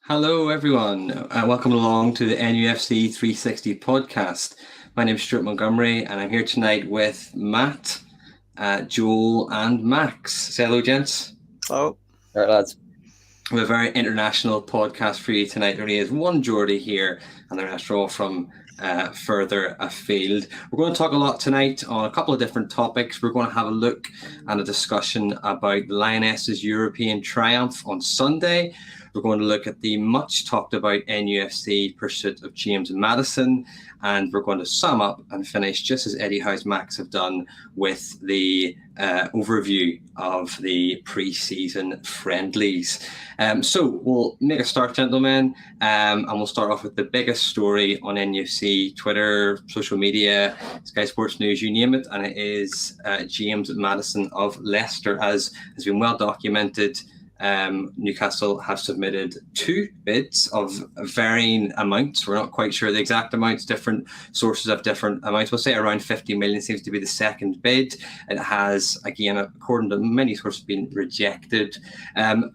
Hello, everyone, and welcome along to the NUFC 360 Podcast. My name is Stuart Montgomery, and I'm here tonight with Matt, Joel, and Max. Say hello, gents. Hello. All right, lads. We have a very international podcast for you tonight. There only is one Geordie here, and the rest are all from further afield. We're going to talk a lot tonight on a couple of different topics. We're going to have a look and a discussion about the Lionesses' European triumph on Sunday. We're going to look at the much talked about NUFC pursuit of James Maddison, and we're going to sum up and finish, just as Eddie Howe's Max have done, with the overview of the pre-season friendlies. So we'll make a start, gentlemen, and we'll start off with the biggest story on NUFC Twitter, social media, Sky Sports News, you name it, and it is James Maddison of Leicester. As has been well documented, Newcastle have submitted two bids of varying amounts. We're not quite sure the exact amounts. Different sources have different amounts. We'll say around 50 million seems to be the second bid. It has, again, according to many sources, been rejected.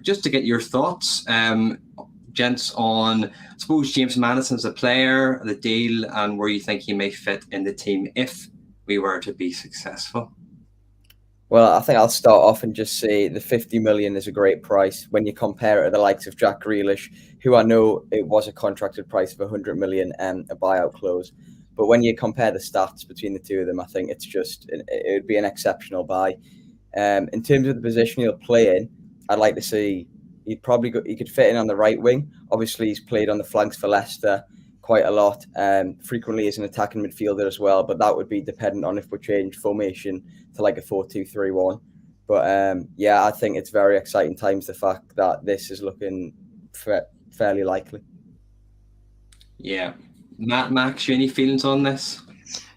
Just to get your thoughts, gents, on, I suppose, James Maddison as a player, the deal, and where you think he may fit in the team if we were to be successful. Well, I think I'll start off and just say the 50 million is a great price when you compare it to the likes of Jack Grealish, who I know it was a contracted price of 100 million and a buyout clause. But when you compare the stats between the two of them, I think it would be an exceptional buy. In terms of the position he'll play in, I'd like to see he could fit in on the right wing. Obviously, he's played on the flanks for Leicester quite a lot, frequently as an attacking midfielder as well, but that would be dependent on if we change formation to like a 4-2-3-1. But I think it's very exciting times, the fact that this is looking fairly likely. Yeah. Max, you any feelings on this?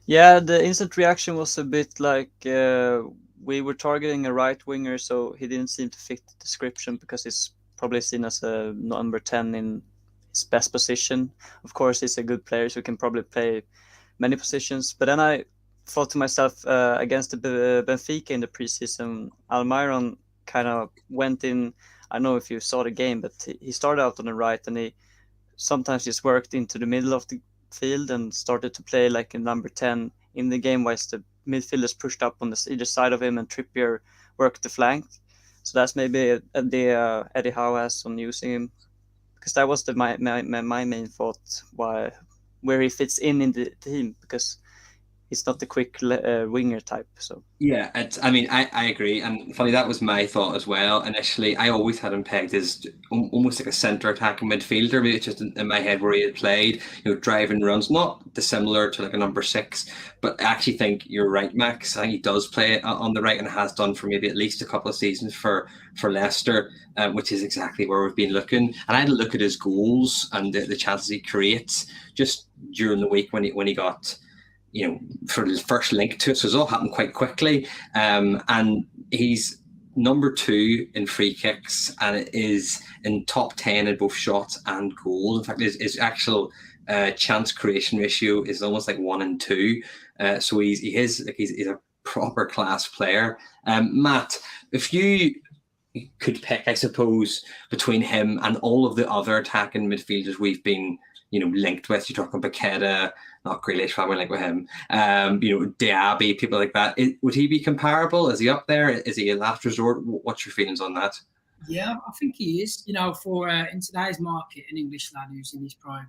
Yeah, the instant reaction was a bit like we were targeting a right winger, so he didn't seem to fit the description because he's probably seen as a number 10 in his best position. Of course, he's a good player, so he can probably play many positions. But then I thought to myself, against the Benfica in the preseason, Almiron kind of went in. I don't know if you saw the game, but he started out on the right, and he sometimes just worked into the middle of the field and started to play like a number 10 in the game, whilst the midfielders pushed up on either side of him and Trippier worked the flank. So that's maybe a idea Eddie Howe has on using him, because that was my main thought where he fits in the team, because he's not the quick winger type. So yeah, I agree, and funny, that was my thought as well. Initially, I always had him pegged as almost like a centre attacking midfielder. Maybe it's just in my head where he had played, driving runs, not dissimilar to like a number 6. But I actually think you're right, Max. I think he does play on the right and has done for maybe at least a couple of seasons for Leicester, which is exactly where we've been looking. And I had a look at his goals and the chances he creates just during the week when he got, for the first link to it. So it's all happened quite quickly. And he's number 2 in free kicks, and it is in top 10 in both shots and goals. In fact, his actual chance creation ratio is almost like 1 and 2. So he's a proper class player. Matt, if you could pick, I suppose, between him and all of the other attacking midfielders we've been linked with, you're talking Paqueta, not Grealish, probably linked with him, Diaby, people like that. Would he be comparable? Is he up there? Is he a last resort? What's your feelings on that? Yeah, I think he is. For in today's market, an English lad who's in his prime,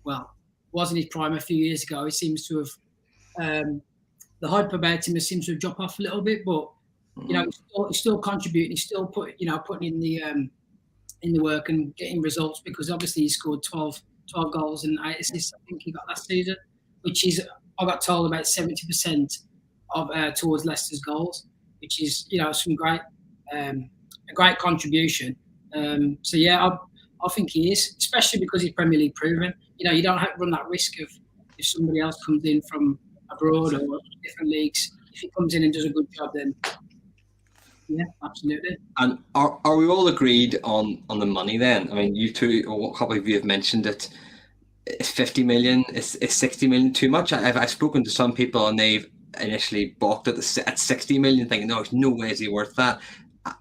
was in his prime a few years ago. He seems to have the hype about him seems to have dropped off a little bit, but he's still contributing. He's still putting in the work and getting results, because obviously he scored 12 goals and 8 assists, I think he got last season, which is, I got told, about 70% of towards Leicester's goals, which is some great a great contribution. I think he is, especially because he's Premier League proven. You don't have to run that risk of, if somebody else comes in from abroad or different leagues, if he comes in and does a good job, then yeah, absolutely. And are we all agreed on the money then? I mean, you two, or a couple of you have mentioned it. Is 50 million, is 60 million too much? I've spoken to some people and they've initially balked at 60 million, thinking, no, there's no way is he worth that.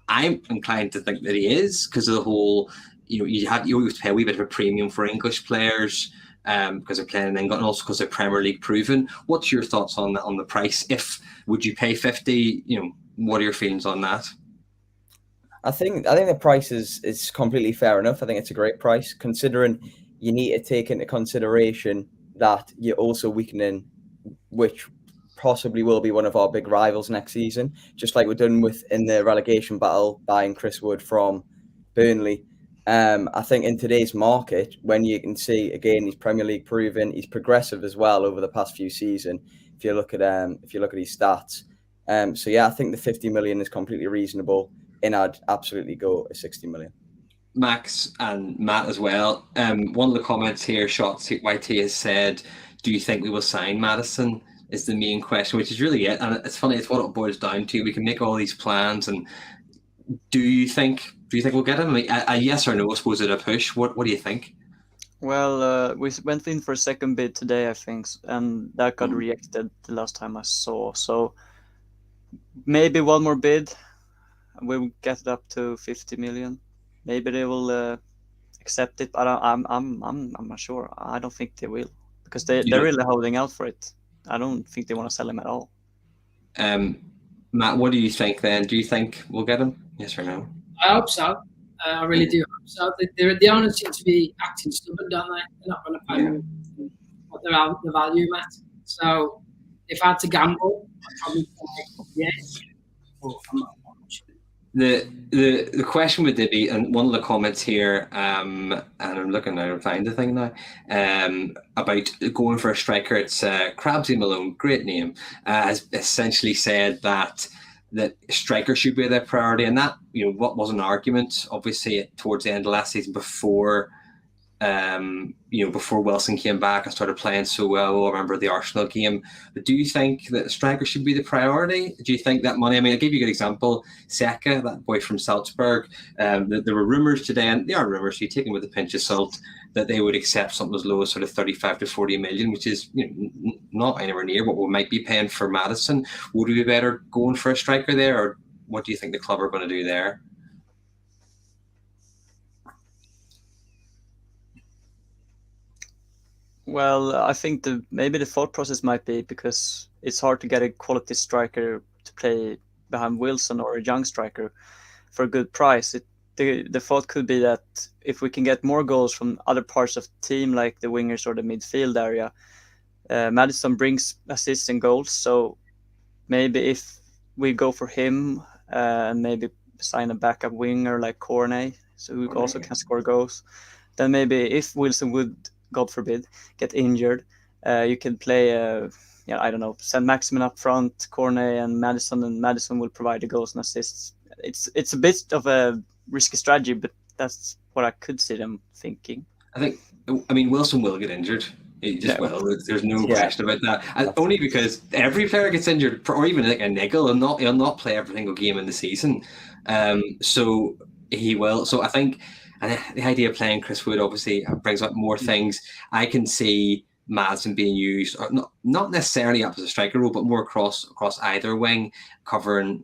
I'm inclined to think that he is, because of the whole you always pay a wee bit of a premium for English players because they're playing in England, and also because they're Premier League proven. What's your thoughts on the price? Would you pay 50? What are your feelings on that? I think the price is completely fair enough. I think it's a great price, considering you need to take into consideration that you're also weakening, which possibly will be one of our big rivals next season, just like we're done with in the relegation battle, buying Chris Wood from Burnley. I think in today's market, when you can see again, he's Premier League proven, he's progressive as well over the past few seasons. If you look at his stats, so yeah, I think the 50 million is completely reasonable. And I'd absolutely go a 60 million. Max and Matt as well. One of the comments here, Shots YT has said, do you think we will sign Maddison? Is the main question, which is really it. And it's funny, it's what it boils down to. We can make all these plans, and do you think we'll get him? I mean, a yes or no, I suppose, at a push. What do you think? Well, we went in for a second bid today, I think, and that got rejected the last time I saw. So maybe one more bid. We'll get it up to 50 million. Maybe they will accept it, but I'm not sure. I don't think they will, because they're really holding out for it. I don't think they want to sell him at all. Matt, what do you think then? Do you think we'll get him? Yes or no? I hope so. I really do hope so. The owners seem to be acting stubborn, don't they? They're not going to pay them what the value at. So if I had to gamble, I'd probably say yes. But I'm not sure. The question would be, and one of the comments here, and I'm looking now to find the thing now, about going for a striker. It's Crabsy Malone, great name, has essentially said that striker should be their priority, and that what was an argument, obviously, towards the end of last season before. Before Wilson came back and started playing so well. I remember the Arsenal game. But do you think that striker should be the priority? Do you think that money? I mean, I'll give you a good example. Seka, that boy from Salzburg. There were rumours today, and they are rumours, so you take them with a pinch of salt, that they would accept something as low as sort of 35 to 40 million, which is not anywhere near what we might be paying for Maddison. Would we be better going for a striker there, or what do you think the club are going to do there? Well, I think maybe the thought process might be, because it's hard to get a quality striker to play behind Wilson or a young striker for a good price. The thought could be that if we can get more goals from other parts of the team, like the wingers or the midfield area, Maddison brings assists and goals. So maybe if we go for him and maybe sign a backup winger like Cornet, so who also can score goals, then maybe if Wilson would, God forbid, get injured, you can play, I don't know, send Maximin up front, Cornet and Maddison will provide the goals and assists. It's a bit of a risky strategy, but that's what I could see them thinking. I mean, Wilson will get injured. He just will. There's no question about that. And only because every player gets injured, or even like a nickel, he'll not play every single game in the season. So he will. So I think. And the idea of playing Chris Wood obviously brings up more things. I can see Maddison being used, or not necessarily up as a striker role, but more across either wing, covering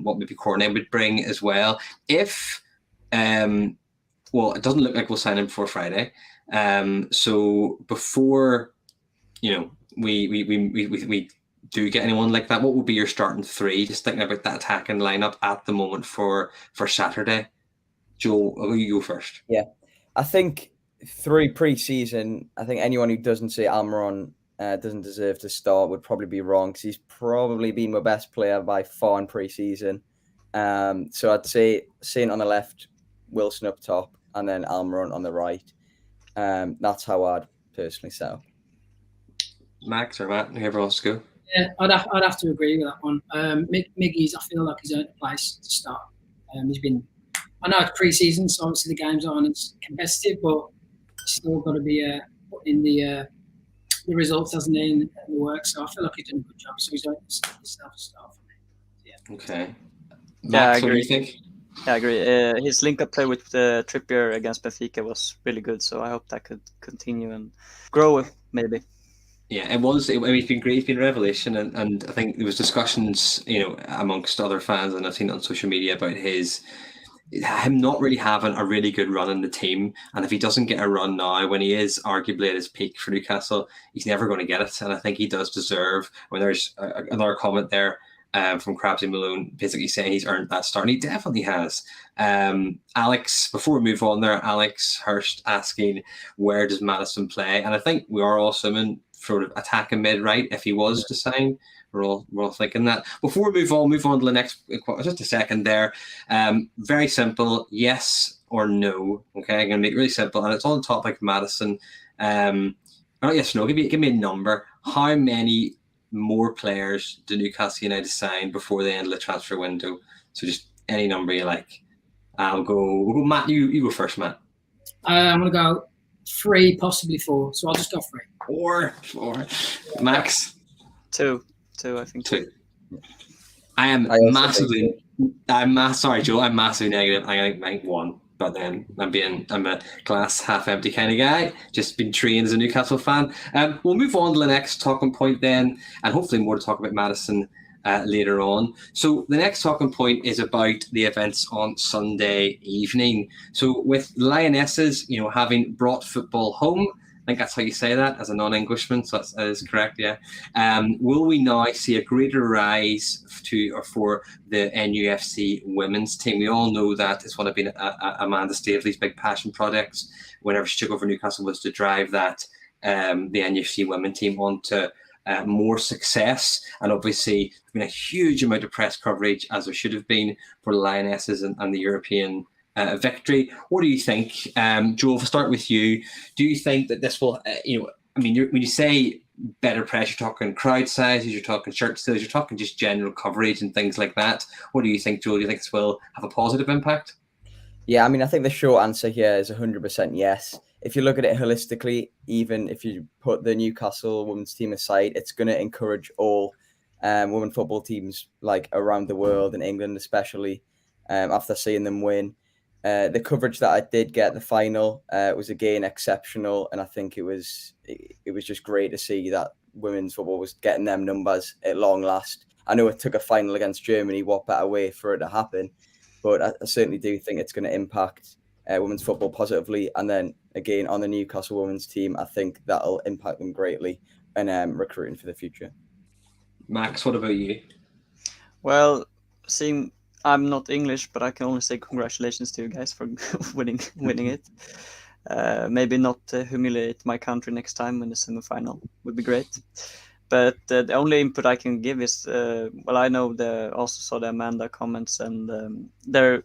what maybe Cornet would bring as well. If it doesn't look like we'll sign him before Friday. So before we do get anyone like that, what would be your starting three? Just thinking about that attacking lineup at the moment for Saturday. Joel, will you go first? Yeah, I think through pre-season, I think anyone who doesn't say Almiron doesn't deserve to start would probably be wrong, because he's probably been my best player by far in pre-season. So I'd say Saint on the left, Wilson up top, and then Almiron on the right. That's how I'd personally set up. Max or Matt, whoever wants to go. Yeah, I'd have to agree with that one. Miggy's, I feel like he's earned a place to start. He's been. I know it's pre-season, so obviously the games aren't as competitive, but still got to be putting the results, hasn't he, in the work. So I feel like he's doing a good job. So he's earned himself to start for me. Yeah. Okay. Max, I agree. What do you think? Yeah, I agree. His link-up play with Trippier against Benfica was really good, so I hope that could continue and grow, maybe. Yeah, it was. I mean, it's been great. It's been a revelation, and I think there was discussions, amongst other fans, and I've seen it on social media about his him not really having a really good run in the team, and if he doesn't get a run now when he is arguably at his peak for Newcastle, he's never going to get it. And I think he does deserve. When there's another comment there from Crabsy Malone, basically saying he's earned that start, and he definitely has. Alex, before we move on there, Alex Hurst asking, where does Maddison play? And I think we are all assuming sort of attacking mid, right? If he was to sign, we're all thinking that. Before we move on to the next, just a second there. Very simple, yes or no. Okay, I'm gonna make it really simple, and it's on the topic of Maddison. Not yes or no. Give me a number. How many more players do Newcastle United sign before the end of the transfer window? So just any number you like. We'll go Matt. You go first, Matt. I'm gonna go 3, possibly 4. So I'll just go 3. 4. Max. 2, I think. 2. I'm massively negative. I think 1, but then I'm a glass half empty kind of guy. Just been trained as a Newcastle fan. We'll move on to the next talking point then, and hopefully more to talk about Maddison later on. So the next talking point is about the events on Sunday evening. So with Lionesses, having brought football home, I think that's how you say that as a non-Englishman, so that is correct, yeah. Will we now see a greater rise for the NUFC women's team? We all know that it's one of been Amanda Staveley's big passion projects whenever she took over Newcastle, was to drive that the NUFC women team onto more success. And obviously there's been a huge amount of press coverage, as there should have been, for the Lionesses and the European victory. What do you think? Joe, if I start with you, do you think that this will, when you say better press, you're talking crowd sizes, you're talking shirt sales, you're talking just general coverage and things like that. What do you think, Joe? Do you think this will have a positive impact? Yeah, I think the short answer here is 100% yes. If you look at it holistically, even if you put the Newcastle women's team aside, it's going to encourage all women football teams like around the world, in England especially, after seeing them win. The coverage that I did get, the final, was again exceptional, and I think it was just great to see that women's football was getting them numbers at long last. I know it took a final against Germany. What better way for it to happen? But I certainly do think it's going to impact women's football positively. And then again, on the Newcastle women's team, I think that'll impact them greatly in recruiting for the future. Max, what about you? Well, I'm not English, but I can only say congratulations to you guys for winning it. Maybe not humiliate my country next time in the semifinal would be great. But the only input I can give is, I know also saw the Amanda comments and their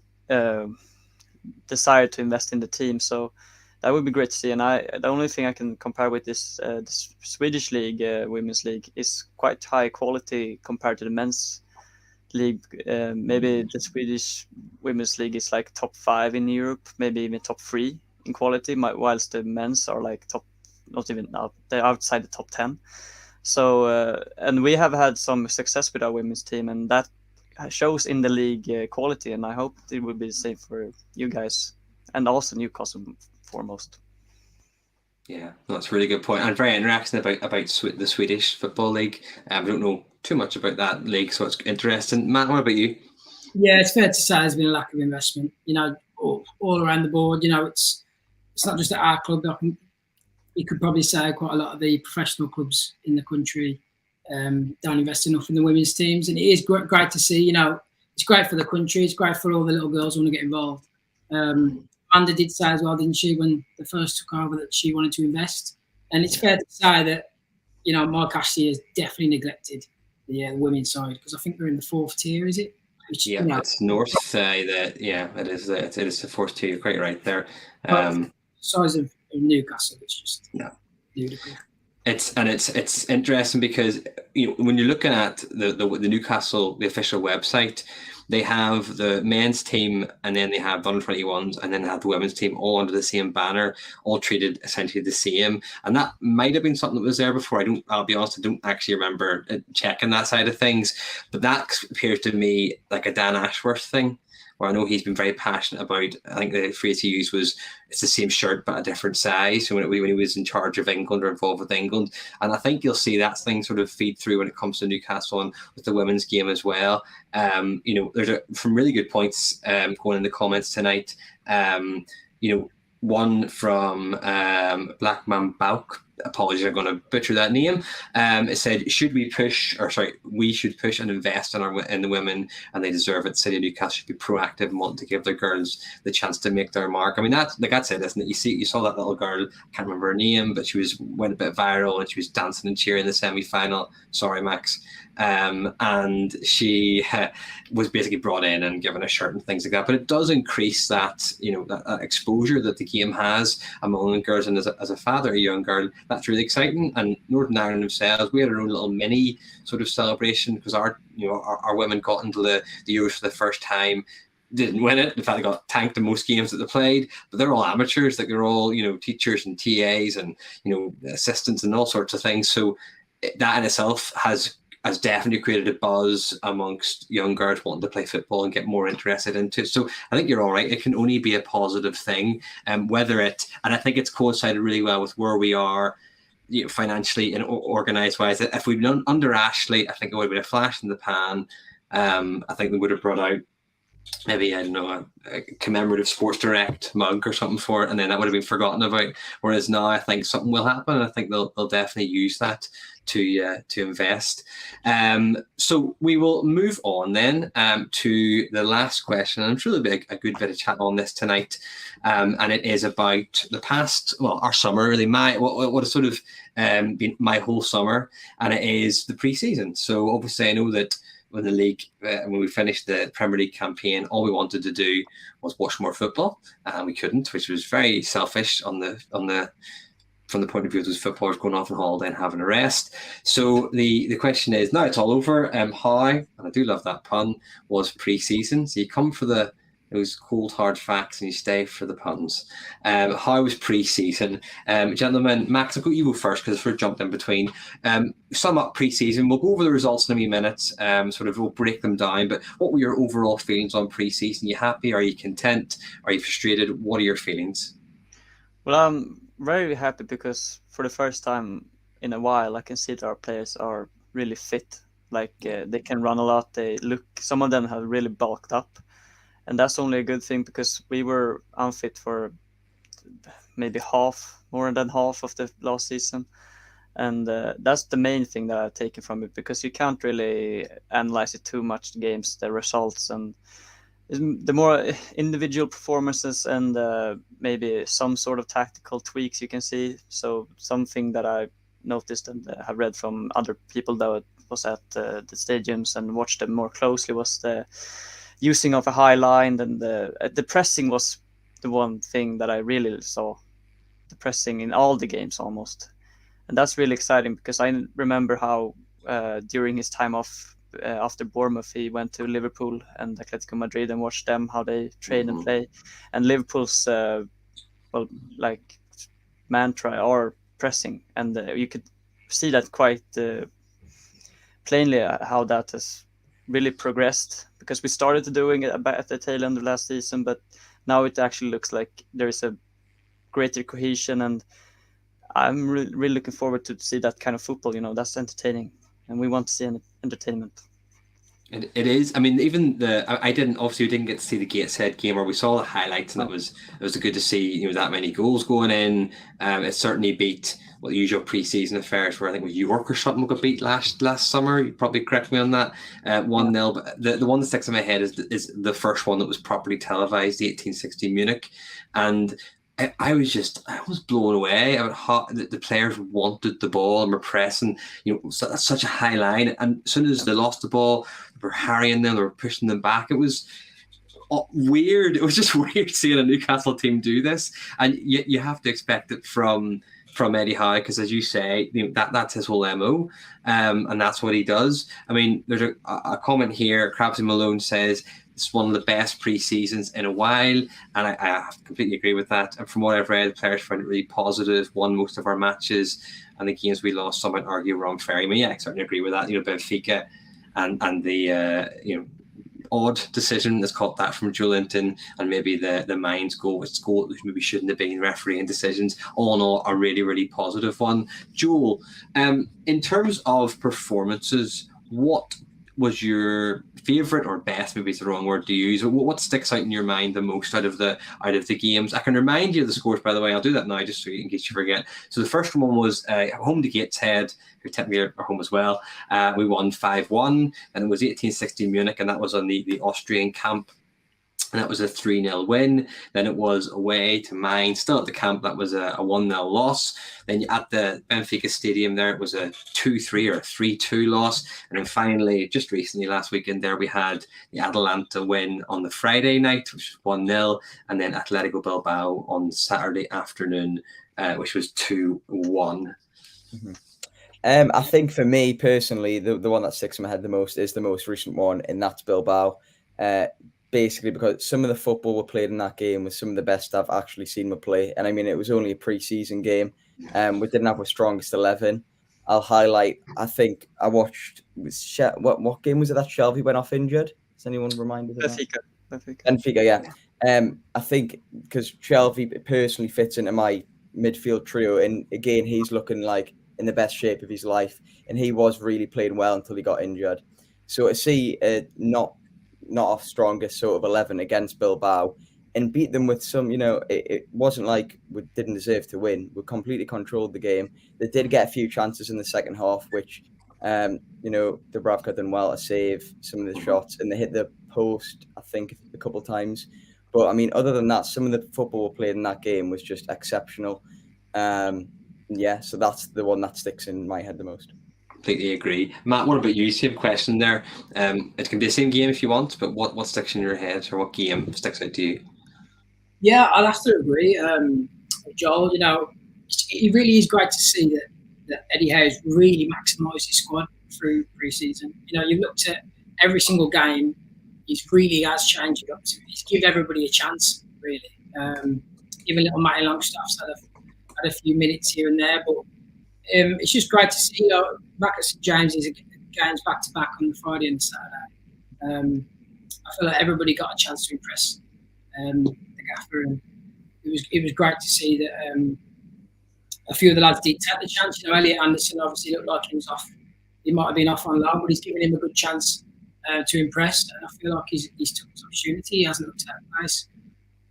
desire to invest in the team. So that would be great to see. And the only thing I can compare with this the Swedish league, women's league, is quite high quality compared to the men's league. Maybe the Swedish women's league is like top 5 in Europe, maybe even top 3 in quality, whilst the men's are like they're outside the top 10. So and we have had some success with our women's team, and that shows in the league quality, and I hope it will be the same for you guys and also Newcastle foremost. Yeah, that's a really good point, and very interesting about the Swedish Football League. I don't know too much about that league, so it's interesting. Matt, what about you? Yeah, it's fair to say there's been a lack of investment, all around the board. It's not just at our club. You could probably say quite a lot of the professional clubs in the country don't invest enough in the women's teams, and it is great to see. It's great for the country. It's great for all the little girls who want to get involved. Amanda did say as well, didn't she, when they first took over, that she wanted to invest. And it's fair to say that, Mark Ashley has definitely neglected the women's side, because I think they're in the 4th tier, is it? It's North. It is. It is the 4th tier. You're quite right there. Size of Newcastle, it's just beautiful. It's interesting because when you're looking at the Newcastle, the official website, they have the men's team, and then they have the under-21s, and then they have the women's team all under the same banner, all treated essentially the same. And that might have been something that was there before. I'll be honest, I don't actually remember checking that side of things, but that appears to me like a Dan Ashworth thing, where I know he's been very passionate about. I think the phrase he used was, "It's the same shirt but a different size." So when he was in charge of England or involved with England, and I think you'll see that thing sort of feed through when it comes to Newcastle and with the women's game as well. There's some really good points going in the comments tonight. One from Blackman Bauk. Apologies, I'm going to butcher that name. It said, we should push and invest in the women, and they deserve it. City of Newcastle should be proactive and want to give their girls the chance to make their mark. I mean, that's it, isn't it? You saw that little girl, I can't remember her name, but she went a bit viral and she was dancing and cheering in the semi-final. Sorry, Max. And she was basically brought in and given a shirt and things like that. But it does increase that, that exposure that the game has among girls. And as a father, a young girl, that's really exciting. And Northern Ireland themselves, we had our own little mini sort of celebration because our women got into the Euros for the first time. Didn't win it. In fact, they got tanked in most games that they played, but they're all amateurs. Like, they're all, teachers and TAs and, assistants and all sorts of things. So that in itself has definitely created a buzz amongst young girls wanting to play football and get more interested into it. So I think you're all right. It can only be a positive thing. And I think it's coincided really well with where we are, financially and organised wise. If we'd been under Ashley, I think it would have been a flash in the pan. I think they would have brought out maybe, I don't know, a commemorative Sports Direct mug or something for it, and then that would have been forgotten about. Whereas now I think something will happen. I think they'll definitely use that to invest. So we will move on then to the last question. And I'm sure there'll be a good bit of chat on this tonight. And it is about the past, our summer, really, what has sort of been my whole summer, and it is the pre-season. So obviously I know that when the league, when we finished the Premier League campaign, all we wanted to do was watch more football, and we couldn't, which was very selfish from the point of view of those footballers going off on holiday and having a rest. So the question is, now it's all over, how, and I do love that pun, was pre-season. So you come for those cold hard facts and you stay for the puns. How was pre-season? Gentlemen, Max, you go first because we're jumped in between. Sum up pre-season. We'll go over the results in a few minutes. We'll break them down. But what were your overall feelings on pre-season? Are you happy? Are you content? Are you frustrated? What are your feelings? Well, I'm very happy because for the first time in a while, I can see that our players are really fit. Like, they can run a lot. Some of them have really bulked up. And that's only a good thing because we were unfit for maybe more than half of the last season. And that's the main thing that I've taken from it, because you can't really analyze it too much, the games, the results, and the more individual performances and maybe some sort of tactical tweaks you can see. So something that I noticed and have read from other people that was at the stadiums and watched them more closely was the using of a high line, and the pressing was the one thing that I really saw, the pressing in all the games almost. And that's really exciting because I remember how during his time off after Bournemouth, he went to Liverpool and Atletico Madrid and watched them, how they train and play. And Liverpool's mantra or pressing, and you could see that quite plainly how that has really progressed, because we started doing it at the tail end of last season, but now it actually looks like there is a greater cohesion, and I'm really looking forward to see that kind of football. That's entertaining, and we want to see entertainment. It is. I mean, even we didn't get to see the Gateshead game, where we saw the highlights, and it was good to see that many goals going in. It certainly beat the usual pre-season affairs, where I think with York or something got beat last summer. You probably correct me on that, 1-0. But the one that sticks in my head is the first one that was properly televised, the 1860 Munich, and I was blown away about how the players wanted the ball and were pressing. That's such a high line, and as soon as they lost the ball, they were harrying them, they were pushing them back. It was weird. It was just weird seeing a Newcastle team do this, and you have to expect it from Eddie Howe, because as you say, that's his whole MO, and that's what he does. I mean, there's a comment here. Crabsy Malone says it's one of the best pre-seasons in a while, and I completely agree with that. And from what I've read, the players found it really positive, won most of our matches, and the games we lost, some might argue, were unfair. I mean, yeah, I certainly agree with that. Benfica and the odd decision is caught that from Joe Linton, and maybe the minds go with goal which maybe shouldn't have been refereeing decisions. All in all, a really, really positive one. Joel, in terms of performances, what was your favourite or best, maybe it's the wrong word to use, what sticks out in your mind the most out of the games? I can remind you of the scores, by the way. I'll do that now just so in case you forget. So the first one was home to Gateshead, who technically are home as well. We won 5-1, and it was 1860 Munich, and that was on the Austrian camp. And that was a 3-0 win. Then it was away to Mainz, still at the camp. That was a 1-0 loss. Then at the Benfica Stadium there, it was a 2-3 or a 3-2 loss. And then finally, just recently, last weekend there, we had the Atalanta win on the Friday night, which was 1-0. And then Atletico Bilbao on Saturday afternoon, which was 2-1. Mm-hmm. I think for me personally, the one that sticks in my head the most is the most recent one, and that's Bilbao. Basically, because some of the football we played in that game was some of the best I've actually seen we play. And I mean, it was only a pre-season game. We didn't have our strongest 11. I'll highlight, I think I watched, what game was it that Shelby went off injured? Does anyone remind us of that? Benfica, yeah. I think because Shelby personally fits into my midfield trio. And again, he's looking like in the best shape of his life. And he was really playing well until he got injured. So to see not our strongest sort of 11 against Bilbao and beat them with some, it wasn't like we didn't deserve to win. We completely controlled the game. They did get a few chances in the second half, which, Dubravka done well to save some of the shots, and they hit the post, I think, a couple of times. But I mean, other than that, some of the football we played in that game was just exceptional. So that's the one that sticks in my head the most. Completely agree. Matt, what about you? Same question there. It can be the same game if you want, but what sticks in your head, or what game sticks out to you? Yeah, I'd have to agree. Joel, it really is great to see that Eddie Howe's really maximised his squad through pre-season. You looked at every single game, he's really has changed it up. He's given everybody a chance, really. Even little Matty Longstaff's had a few minutes here and there, but it's just great to see. Back at St James's games back to back on the Friday and Saturday. I feel like everybody got a chance to impress the gaffer, and it was great to see that a few of the lads did take the chance. Elliot Anderson obviously looked like he was off. He might have been off on loan, but he's given him a good chance to impress, and I feel like he's took his opportunity. He hasn't looked out of place,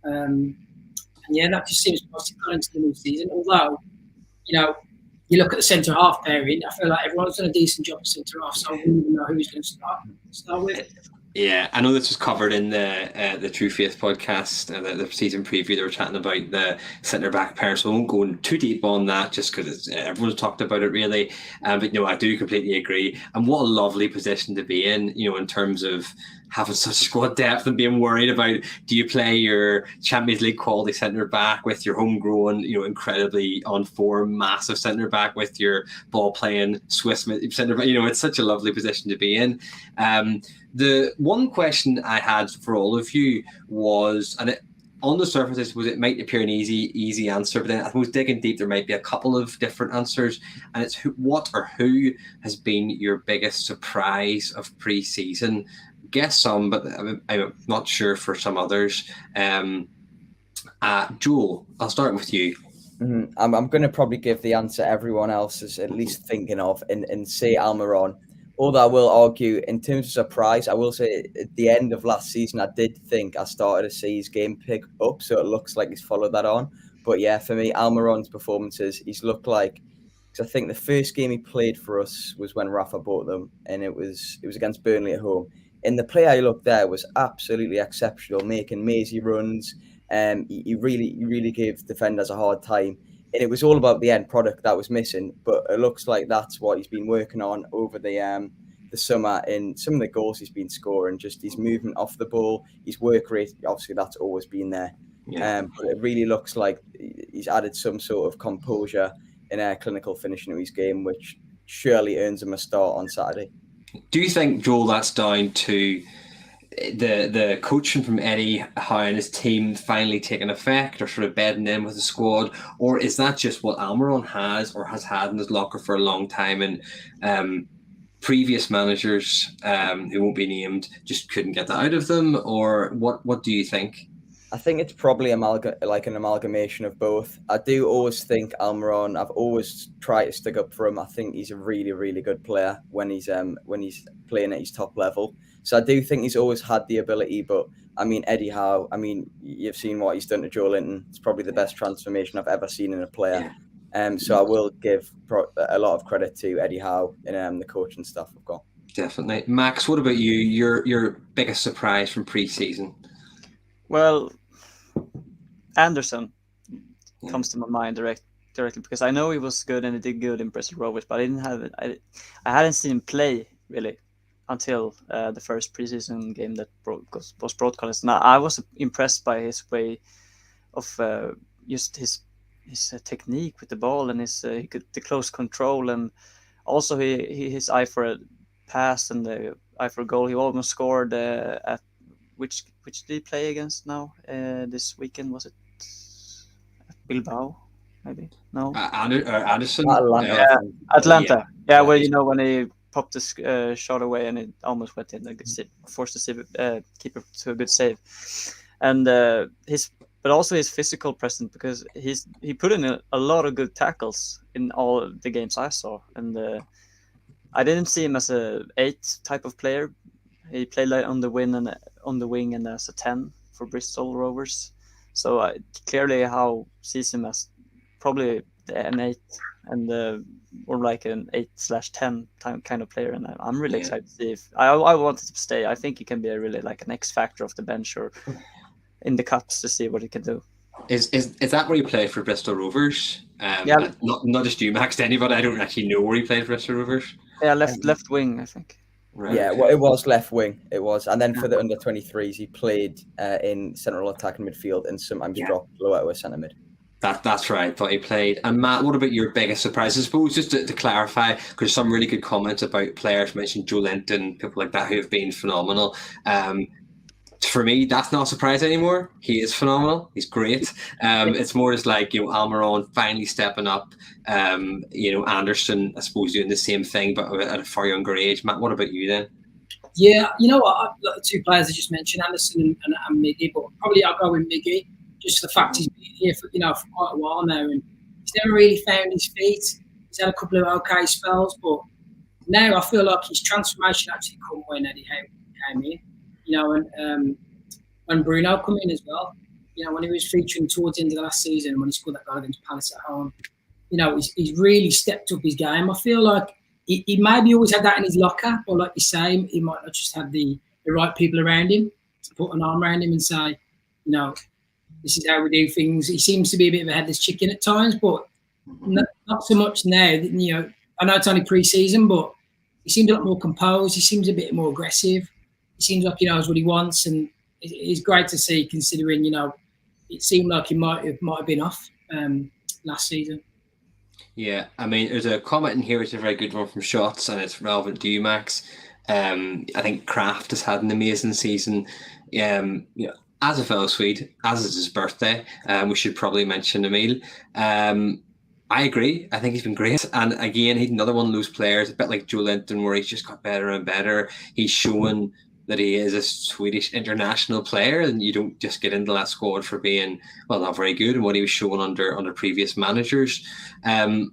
and that just seems positive going into the new season. Although, you look at the centre half pairing, I feel like everyone's done a decent job at centre half, so I wouldn't even know who's going to start with. Yeah, I know this was covered in the True Faith podcast, the season preview. They were chatting about the centre back pair, so I won't go too deep on that just because everyone's talked about it really. But I do completely agree. And what a lovely position to be in terms of having such squad depth and being worried about, do you play your Champions League quality centre back with your homegrown, incredibly on form, massive centre back with your ball playing Swiss centre back. It's such a lovely position to be in. The one question I had for all of you was, and on the surface, it might appear an easy answer, but then I suppose digging deep, there might be a couple of different answers, and it's who has been your biggest surprise of pre-season? Guess some, but I'm not sure for some others. Joel, I'll start with you. Mm-hmm. I'm going to probably give the answer everyone else is at least thinking of and say Almiron. Although I will argue, in terms of surprise, I will say at the end of last season, I did think I started to see his game pick up, so it looks like he's followed that on. But yeah, for me, Almiron's performances, he's looked like, because I think the first game he played for us was when Rafa bought them, and it was against Burnley at home. And the player he looked there was absolutely exceptional, making mazy runs. He really gave defenders a hard time. And it was all about the end product that was missing. But it looks like that's what he's been working on over the summer. And some of the goals he's been scoring, just his movement off the ball, his work rate, obviously that's always been there. Yeah. But it really looks like he's added some sort of composure in clinical finishing of his game, which surely earns him a start on Saturday. Do you think, Joel, that's down to the coaching from Eddie Howe and his team finally taking effect, or sort of bedding in with the squad, or is that just what Almiron has or has had in his locker for a long time, and previous managers who won't be named just couldn't get that out of them, or what do you think? I think it's probably an amalgamation of both. I do always think Almiron, I've always tried to stick up for him. I think he's a really, really good player when he's playing at his top level. So I do think he's always had the ability. But I mean, Eddie Howe, I mean, you've seen what he's done to Joe Linton. It's probably the best transformation I've ever seen in a player. So I will give a lot of credit to Eddie Howe and the coaching staff we've got. Definitely. Max, what about you? Your biggest surprise from pre-season? Well, Anderson comes to my mind directly because I know he was good and he did good in Bristol Rovers, but I hadn't seen him play really until the first preseason game that was broadcast. Now I was impressed by his way of just his technique with the ball and the close control, and also his eye for a pass and the eye for a goal. He almost scored at which did he play against now this weekend? Was it Bilbao? Maybe no. Anderson. Atlanta. Yeah, well, when he popped the shot away and it almost went in, forced the keeper to a good save, and but also his physical presence, because he put in a lot of good tackles in all the games I saw, and I didn't see him as a 8 type of player. He played like on the wing and as a 10 for Bristol Rovers. So clearly, how sees him as probably an 8 and or like an 8/10 kind of player. And I'm really excited to see if I wanted to stay. I think he can be really like an X factor off the bench or in the cups to see what he can do. Is that where he played for Bristol Rovers? Yeah. Not just you, Max. To anybody, I don't actually know where he played for Bristol Rovers. Yeah, left wing, I think. Right. Yeah, well, it was left wing. It was, and then for the under-23s, he played in central attacking midfield and sometimes dropped lower to a centre mid. That's right. I thought he played. And Matt, what about your biggest surprise? I suppose just to clarify, because some really good comments about players, mentioned Joe Linton, people like that who have been phenomenal. For me, that's not a surprise anymore. He is phenomenal. He's great. It's more just like, Almiron finally stepping up. Anderson, I suppose, doing the same thing, but at a far younger age. Matt, what about you then? Yeah, you know what? The 2 players I just mentioned, Anderson and Miggy, but probably I'll go with Miggy, just for the fact he's been here for quite a while now, and he's never really found his feet. He's had a couple of okay spells, but now I feel like his transformation actually come when Eddie Howe came in. And Bruno come in as well. When he was featuring towards the end of the last season, when he scored that goal against Palace at home, he's really stepped up his game. I feel like he maybe always had that in his locker, or like you say, he might not just have the right people around him to put an arm around him and say, this is how we do things. He seems to be a bit of a headless chicken at times, but not so much now. I know it's only pre-season, but he seems a lot more composed. He seems a bit more aggressive. He seems like he knows what he wants, and it's great to see, considering it seemed like he might have been off last season. Yeah, I mean, there's a comment in here which is a very good one from Shots, and it's relevant to you, Max. I think Kraft has had an amazing season. As a fellow Swede, as is his birthday, we should probably mention Emil. I agree. I think he's been great. And again, he's another one of those players, a bit like Joe Linton, where he's just got better and better. He's shown that he is a Swedish international player, and you don't just get into that squad for being, not very good, and what he was showing under previous managers. I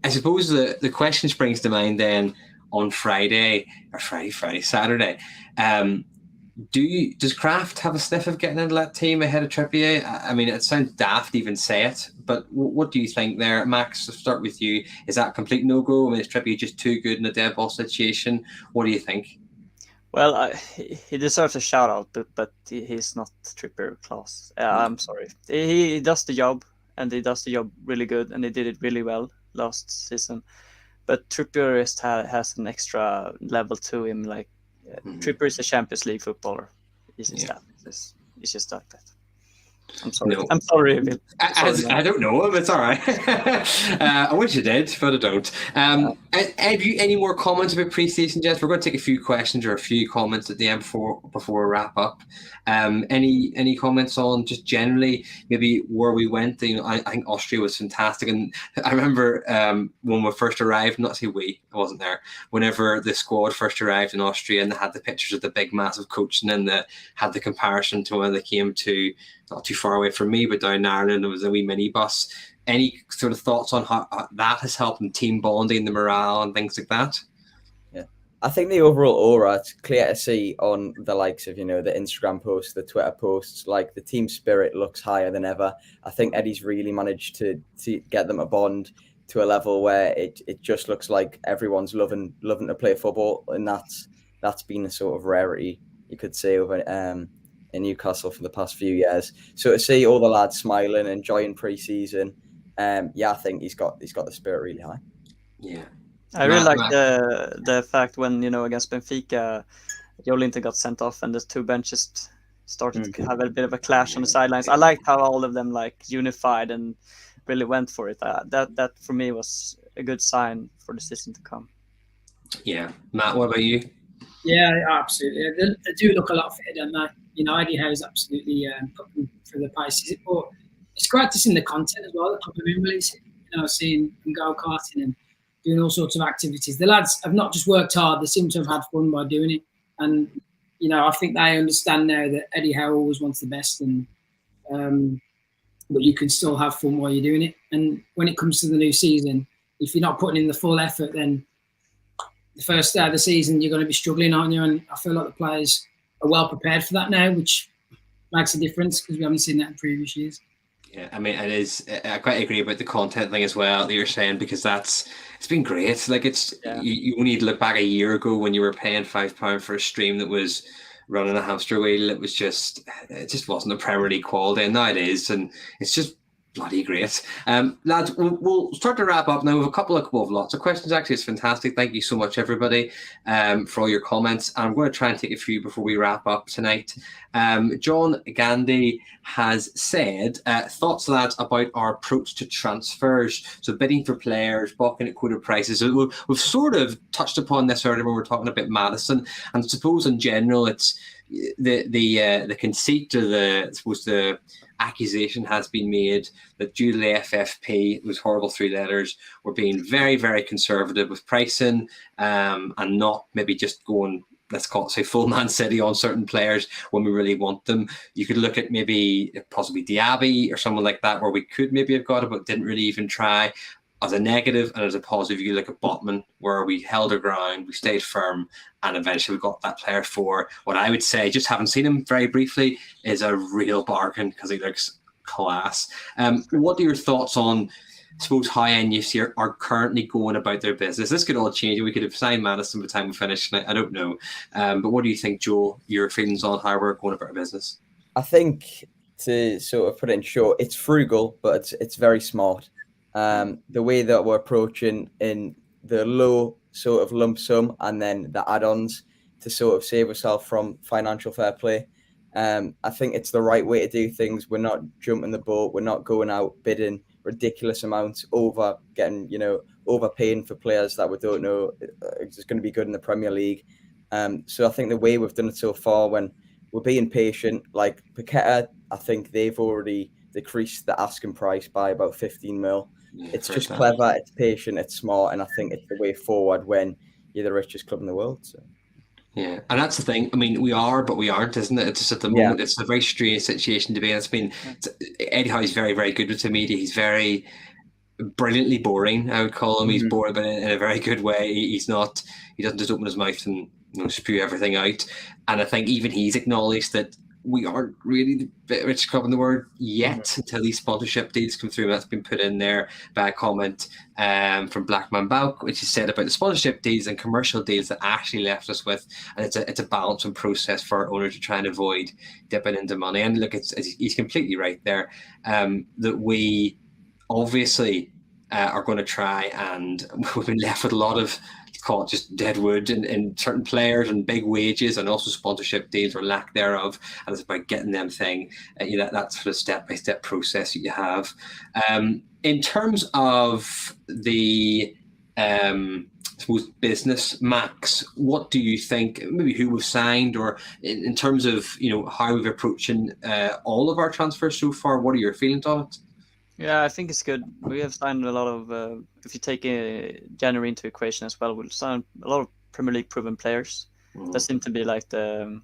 suppose the question springs to mind then on Saturday. Does Kraft have a sniff of getting into that team ahead of Trippier? I mean, it sounds daft to even say it, but what do you think there? Max, to start with you, is that a complete no-go? I mean, is Trippier just too good in a dead ball situation? What do you think? Well, he deserves a shout out, but he's not Trippier class. I'm sorry. He does the job, and he does the job really good, and he did it really well last season. But Trippier has an extra level to him. Like Trippier is a Champions League footballer. He's just like that. I'm sorry. No. I'm sorry, Emil. I don't know him. It's all right. I wish you did, but I don't. Have you any more comments about pre-season, Jess? We're going to take a few questions or a few comments at the end before we wrap up. Any comments on just generally maybe where we went? I think Austria was fantastic, and I remember when we first arrived. Not to say we, I wasn't there. Whenever the squad first arrived in Austria, and they had the pictures of the big, massive coaching, and they had the comparison to when they came to not too far away from me, but down in Ireland, there was a wee minibus. Any sort of thoughts on how that has helped in team bonding, the morale and things like that? Yeah, I think the overall aura, it's clear to see on the likes of, the Instagram posts, the Twitter posts, like the team spirit looks higher than ever. I think Eddie's really managed to get them a bond to a level where it just looks like everyone's loving to play football. And that's been a sort of rarity, you could say, over in Newcastle for the past few years. So to see all the lads smiling, enjoying pre-season, I think he's got the spirit really high. Yeah, I really like the fact when against Benfica, Jolinton got sent off and the two benches started to have a bit of a clash on the sidelines. I liked how all of them unified and really went for it. That for me was a good sign for the season to come. Yeah, Matt, what about you? Yeah, absolutely. They do look a lot fitter than that. Eddie Howe's absolutely put them through the paces. But it's great to see the content as well. The club have been releasing, seeing them go karting and doing all sorts of activities. The lads have not just worked hard; they seem to have had fun by doing it. And I think they understand now that Eddie Howe always wants the best, and but you can still have fun while you're doing it. And when it comes to the new season, if you're not putting in the full effort, then the first day of the season you're going to be struggling, aren't you? And I feel like the players are well prepared for that now, which makes a difference because we haven't seen that in previous years. Yeah, I mean, it is. I quite agree about the content thing as well that you're saying, because it's been great. Like you only need to look back a year ago when you were paying £5 for a stream that was running a hamster wheel. It just wasn't a Premier League quality, and now it is, and it's just bloody great. Lads, we'll start to wrap up now with a couple of lots of questions. Actually, it's fantastic. Thank you so much, everybody, for all your comments. I'm going to try and take a few before we wrap up tonight. John Gandhi has said, thoughts, lads, about our approach to transfers. So bidding for players, balking at quoted prices. We've sort of touched upon this earlier when we were talking about Maddison. And I suppose in general, it's the conceit or the accusation has been made that due to the FFP, those horrible three letters, we're being very, very conservative with pricing and not maybe just going, let's call it, say, full Man City on certain players when we really want them. You could look at maybe possibly Diaby or someone like that where we could maybe have got it but didn't really even try. As a negative, and as a positive, you look at Botman, where we held our ground, we stayed firm, and eventually we got that player for what I would say, just having seen him very briefly, is a real bargain because he looks class. What are your thoughts on, I suppose, how NUFC are currently going about their business? This could all change. We could have signed Maddison by the time we finish. I don't know. But what do you think, Joel, your feelings on how we're going about our business? I think, to sort of put it in short, it's frugal, but it's very smart. The way that we're approaching in the low sort of lump sum and then the add-ons to sort of save ourselves from financial fair play. I think it's the right way to do things. We're not jumping the boat. We're not going out bidding ridiculous amounts, overpaying for players that we don't know is going to be good in the Premier League. So I think the way we've done it so far, when we're being patient, like Paqueta, I think they've already decreased the asking price by about 15 mil. Yeah, it's just clever, it's patient, it's smart, and I think it's the way forward when you're the richest club in the world. So. Yeah, and that's the thing. I mean, we are, but we aren't, isn't it? It's just at the moment, it's a very strange situation to be in. Eddie Howe's very, very good with the media. He's very brilliantly boring, I would call him. He's boring, but in a very good way. He doesn't just open his mouth and spew everything out. And I think even he's acknowledged that we aren't really the richest club in the world yet until these sponsorship deals come through. That's been put in there by a comment from Blackman Balk, which is said about the sponsorship deals and commercial deals that actually left us with. And it's a balancing process for our owner to try and avoid dipping into money. And look, he's completely right there, that we obviously are going to try, and we've been left with a lot of, call it just dead wood and certain players and big wages and also sponsorship deals or lack thereof, and it's about getting them thing. That sort of step-by-step process that you have. In terms of the I suppose business. Max, what do you think? Maybe who we've signed, or in terms of how we've approaching all of our transfers so far. What are your feelings on it? Yeah, I think it's good. We have signed a lot of. If you take January into equation as well, we'll sign a lot of Premier League proven players. That seem to be like the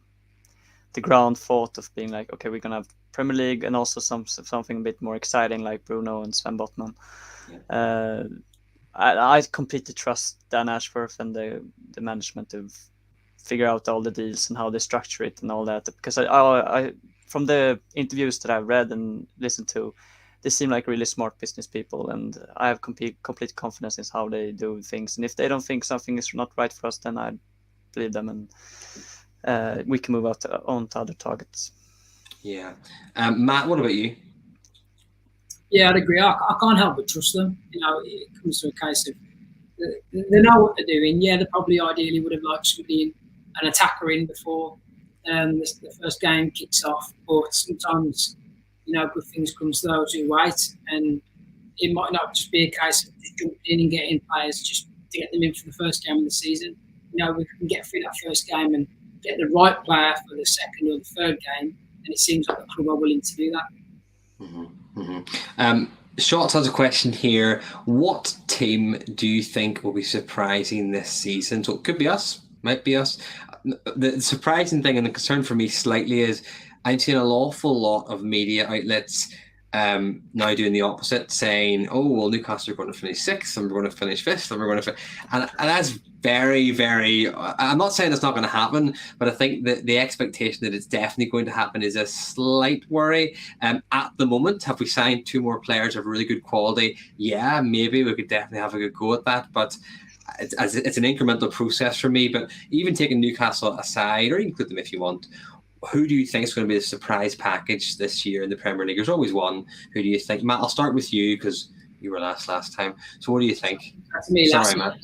ground thought of being like, okay, we're gonna have Premier League and also something a bit more exciting like Bruno and Sven Botman. Yeah. I completely trust Dan Ashworth and the management to figure out all the deals and how they structure it and all that. Because I from the interviews that I've read and listened to, they seem like really smart business people, and I have complete confidence in how they do things. And if they don't think something is not right for us, then I believe them, and we can move on to other targets. Yeah, Matt, what about you? Yeah, I'd agree. I can't help but trust them. It comes to a case of they know what they're doing. Yeah, they probably ideally would have liked somebody, an attacker in before the first game kicks off. But sometimes, good things come to those who wait, and it might not just be a case of just jumping in and getting players just to get them in for the first game of the season. We can get through that first game and get the right player for the second or the third game, and it seems like the club are willing to do that. Shots has a question here. What team do you think will be surprising this season? So it could be us, might be us. The surprising thing and the concern for me slightly is I'm seeing an awful lot of media outlets now doing the opposite, saying, "Oh, well, Newcastle are going to finish 6th, and we're going to finish 5th, and we're going to," and that's very, very. I'm not saying it's not going to happen, but I think that the expectation that it's definitely going to happen is a slight worry. At the moment, have we signed 2 more players of really good quality? Yeah, maybe we could definitely have a good go at that, but it's an incremental process for me. But even taking Newcastle aside, or include them if you want, who do you think is going to be the surprise package this year in the Premier League? There's always one. Who do you think? Matt, I'll start with you because you were last time. So what do you think? That's me. Sorry, Matt.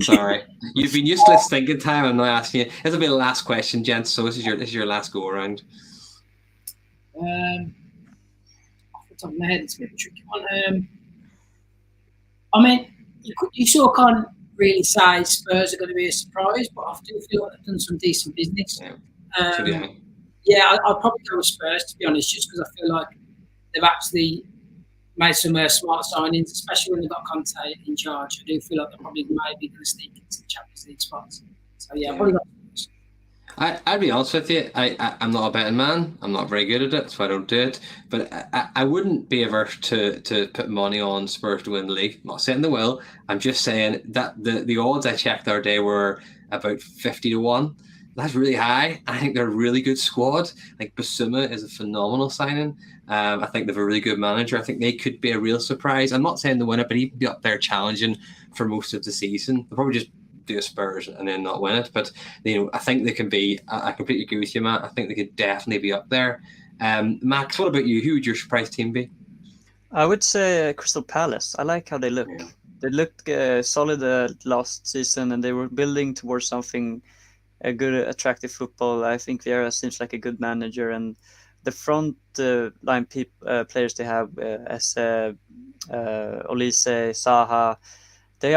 Sorry. You've been useless thinking time. I'm not asking you. This will be the last question, gents. So this is your last go around. Off the top of my head, it's a bit of a tricky one. I mean, you sort of can't really say Spurs are going to be a surprise, but I do feel like they've done some decent business. Yeah. I'd probably go with Spurs, to be honest, just because I feel like they've actually made some smart signings, especially when they've got Conte in charge. I do feel like they're probably maybe going to sneak into the Champions League spots. So, yeah. Probably got Spurs. I'd be honest with you. I'm not a betting man. I'm not very good at it, so I don't do it. But I wouldn't be averse to put money on Spurs to win the league. I'm not saying they will. I'm just saying that the odds I checked the other day were about 50-1. That's really high. I think they're a really good squad. Like Basuma is a phenomenal signing. I think they have a really good manager. I think they could be a real surprise. I'm not saying they win it, but he'd be up there challenging for most of the season. They'll probably just do a Spurs and then not win it. But I think they can be. I completely agree with you, Matt. I think they could definitely be up there. Max, what about you? Who would your surprise team be? I would say Crystal Palace. I like how they look. Yeah. They looked solid last season, and they were building towards something. A good, attractive football. I think Vieira seems like a good manager, and the front line players they have as Olise, Saha, they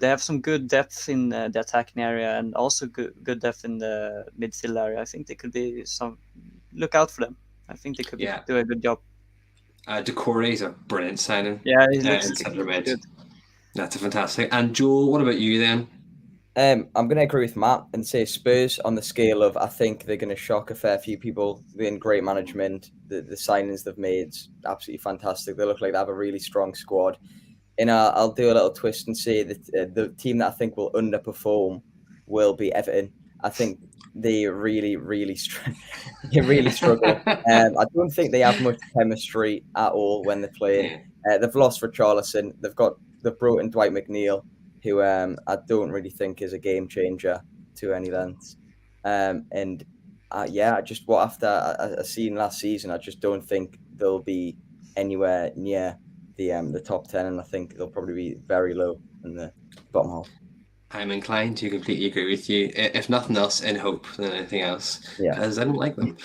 have some good depth in the attacking area and also good depth in the midfield area. I think they could be look out for them. I think they could do a good job. Decore is a brilliant signing. Yeah, he looks good. That's a fantastic. And Joel, what about you then? I'm going to agree with Matt and say Spurs on the scale of I think they're going to shock a fair few people. They're in great management. The signings they've made, absolutely fantastic. They look like they have a really strong squad. And I'll do a little twist and say that the team that I think will underperform will be Everton. I think they really, really struggle. I don't think they have much chemistry at all when they're playing. They've lost Richarlison. They've brought in Dwight McNeil, who I don't really think is a game changer to any length. After I seen last season, I just don't think they'll be anywhere near the top 10, and I think they'll probably be very low in the bottom half. I'm inclined to completely agree with you. If nothing else, in hope than anything else, Yeah. because I don't like them.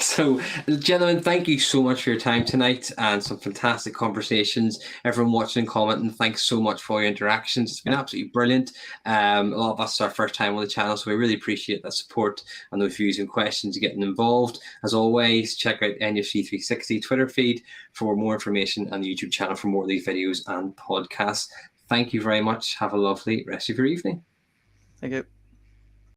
So, gentlemen, thank you so much for your time tonight and some fantastic conversations. Everyone watching and commenting, thanks so much for your interactions. It's been absolutely brilliant. A lot of us, it's our first time on the channel, so we really appreciate that support and those views and questions and getting involved. As always, check out NUFC360 Twitter feed for more information and the YouTube channel for more of these videos and podcasts. Thank you very much. Have a lovely rest of your evening. Thank you.